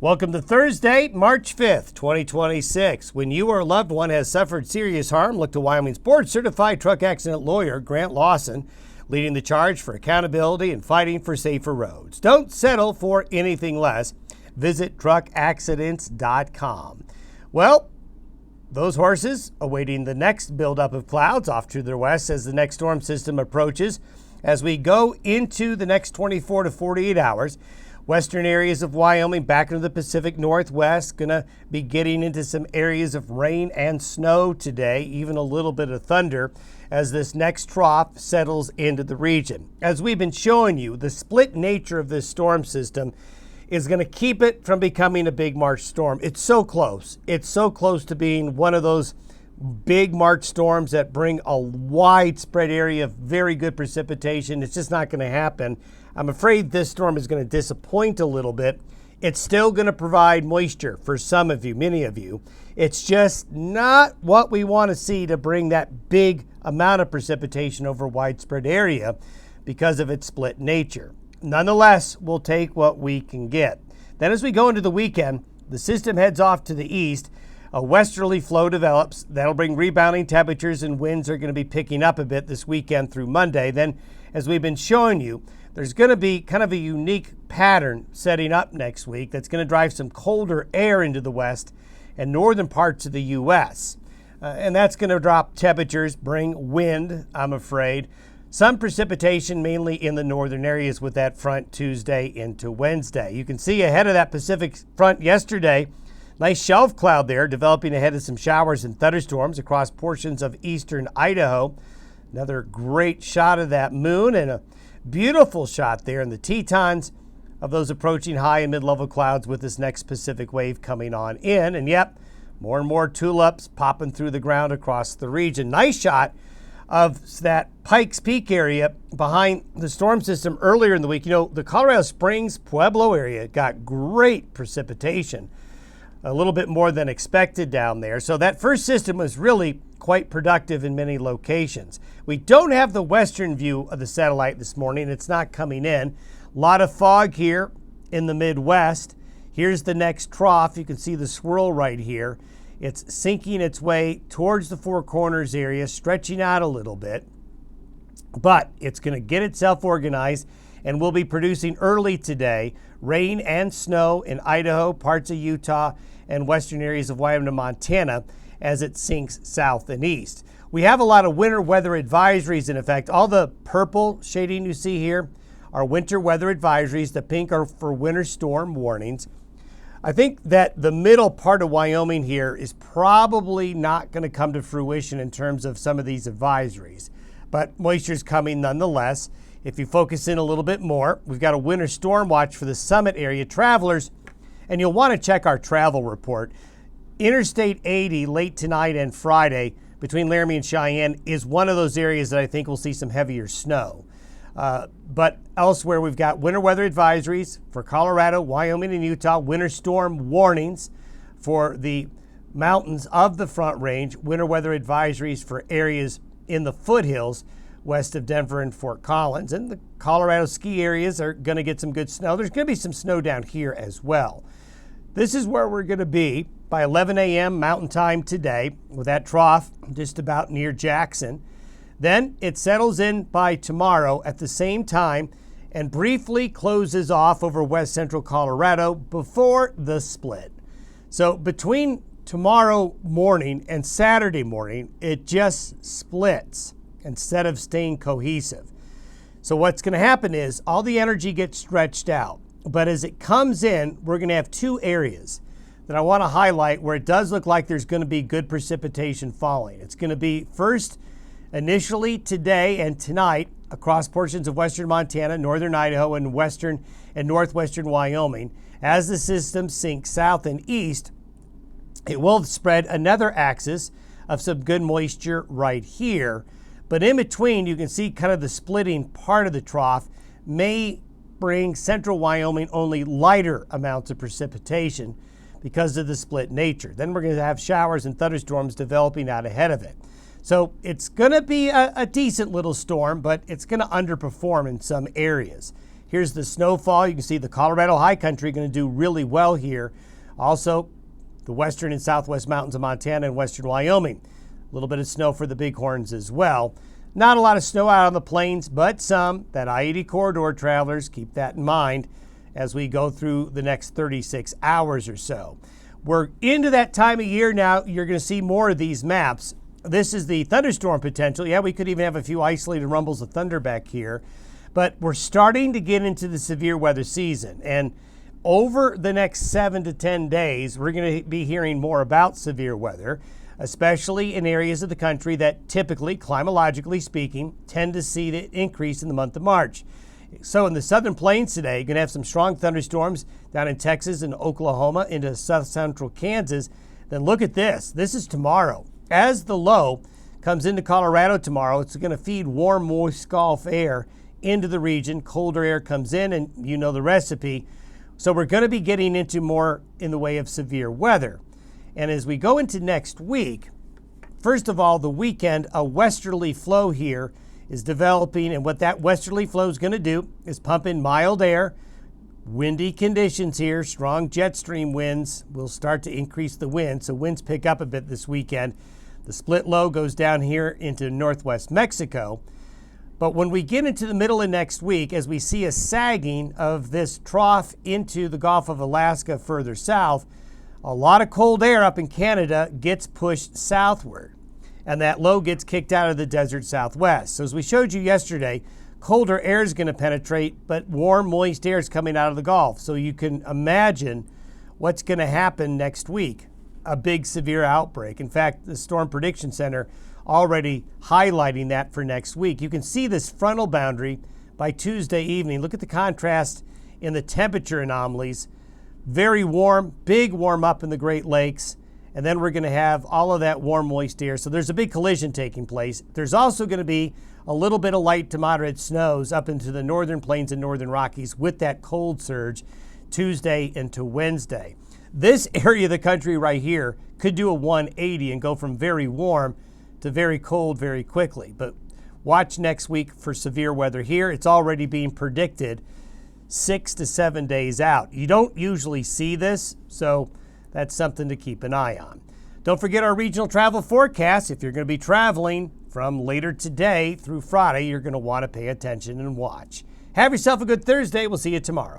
Welcome to Thursday, March 5th, 2026. When you or a loved one has suffered serious harm, look to Wyoming's board-certified truck accident lawyer, Grant Lawson, leading the charge for accountability and fighting for safer roads. Don't settle for anything less. Visit truckaccidents.com. Well, those horses awaiting the next buildup of clouds off to their west as the next storm system approaches. As we go into the next 24 to 48 hours, western areas of Wyoming back into the Pacific Northwest, going to be getting into some areas of rain and snow today, even a little bit of thunder as this next trough settles into the region. As we've been showing you, the split nature of this storm system is going to keep it from becoming a big March storm. It's so close. It's so close to being one of those big March storms that bring a widespread area of very good precipitation. It's just not going to happen. I'm afraid this storm is going to disappoint a little bit. It's still going to provide moisture for some of you, many of you. It's just not what we want to see to bring that big amount of precipitation over a widespread area because of its split nature. Nonetheless, we'll take what we can get. Then as we go into the weekend, the system heads off to the east. A westerly flow develops. That'll bring rebounding temperatures, and winds are going to be picking up a bit this weekend through Monday. Then, as we've been showing you, there's going to be kind of a unique pattern setting up next week that's going to drive some colder air into the west and northern parts of the U.S. And that's going to drop temperatures, bring wind, I'm afraid. Some precipitation mainly in the northern areas with that front Tuesday into Wednesday. You can see ahead of that Pacific front yesterday, nice shelf cloud there developing ahead of some showers and thunderstorms across portions of eastern Idaho. Another great shot of that moon and a beautiful shot there in the Tetons of those approaching high and mid-level clouds with this next Pacific wave coming on in. And yep, more and more tulips popping through the ground across the region. Nice shot of that Pikes Peak area behind the storm system earlier in the week. You know, the Colorado Springs, Pueblo area got great precipitation, a little bit more than expected down there. So that first system was really quite productive in many locations. We don't have the western view of the satellite this morning. It's not coming in. A lot of fog here in the Midwest. Here's the next trough. You can see the swirl right here. It's sinking its way towards the Four Corners area, stretching out a little bit. But it's going to get itself organized and will be producing early today rain and snow in Idaho, parts of Utah, and western areas of Wyoming and Montana as it sinks south and east. We have a lot of winter weather advisories in effect. All the purple shading you see here are winter weather advisories. The pink are for winter storm warnings. I think that the middle part of Wyoming here is probably not going to come to fruition in terms of some of these advisories, but moisture's coming nonetheless. If you focus in a little bit more, we've got a winter storm watch for the summit area travelers, and you'll want to check our travel report. Interstate 80 late tonight and Friday between Laramie and Cheyenne is one of those areas that I think will see some heavier snow. But elsewhere, we've got winter weather advisories for Colorado, Wyoming, and Utah, winter storm warnings for the mountains of the Front Range, winter weather advisories for areas in the foothills west of Denver and Fort Collins. And the Colorado ski areas are going to get some good snow. There's going to be some snow down here as well. This is where we're going to be by 11 a.m. Mountain Time today with that trough just about near Jackson. Then it settles in by tomorrow at the same time and briefly closes off over west central Colorado before the split. So between tomorrow morning and Saturday morning, it just splits instead of staying cohesive. So what's going to happen is all the energy gets stretched out. But as it comes in, we're going to have two areas that I want to highlight where it does look like there's going to be good precipitation falling. It's going to be first initially today and tonight across portions of western Montana, northern Idaho, and western and northwestern Wyoming. As the system sinks south and east, it will spread another axis of some good moisture right here. But in between, you can see kind of the splitting part of the trough may bring central Wyoming only lighter amounts of precipitation because of the split nature. Then we're going to have showers and thunderstorms developing out ahead of it. So it's going to be a decent little storm, but it's going to underperform in some areas. Here's the snowfall. You can see the Colorado high country going to do really well here. Also, the western and southwest mountains of Montana and western Wyoming. A little bit of snow for the bighorns as well. Not a lot of snow out on the plains, but some. That I-80 corridor, travelers, keep that in mind as we go through the next 36 hours or so. We're into that time of year now. You're going to see more of these maps. This is the thunderstorm potential. Yeah, we could even have a few isolated rumbles of thunder back here. But we're starting to get into the severe weather season. And over the next 7 to 10 days, we're going to be hearing more about severe weather, especially in areas of the country that typically, climatologically speaking, tend to see the increase in the month of March. So in the southern plains today, you're going to have some strong thunderstorms down in Texas and Oklahoma into south central Kansas. Then look at this. This is tomorrow. As the low comes into Colorado tomorrow, it's going to feed warm, moist Gulf air into the region. Colder air comes in, and you know the recipe. So we're going to be getting into more in the way of severe weather. And as we go into next week, first of all, the weekend, a westerly flow here is developing, and what that westerly flow is going to do is pump in mild air, windy conditions here, strong jet stream winds will start to increase the wind, so winds pick up a bit this weekend. The split low goes down here into northwest Mexico. But when we get into the middle of next week, as we see a sagging of this trough into the Gulf of Alaska further south, a lot of cold air up in Canada gets pushed southward, and that low gets kicked out of the desert southwest. So as we showed you yesterday, colder air is going to penetrate, but warm, moist air is coming out of the Gulf. So you can imagine what's going to happen next week, a big severe outbreak. In fact, the Storm Prediction Center already highlighting that for next week. You can see this frontal boundary by Tuesday evening. Look at the contrast in the temperature anomalies. Very warm, big warm up in the Great Lakes. And then we're going to have all of that warm, moist air. So there's a big collision taking place. There's also going to be a little bit of light to moderate snows up into the northern plains and northern Rockies with that cold surge Tuesday into Wednesday. This area of the country right here could do a 180 and go from very warm to very cold very quickly. But watch next week for severe weather here. It's already being predicted 6 to 7 days out. You don't usually see this, so that's something to keep an eye on. Don't forget our regional travel forecast. If you're going to be traveling from later today through Friday, you're going to want to pay attention and watch. Have yourself a good Thursday. We'll see you tomorrow.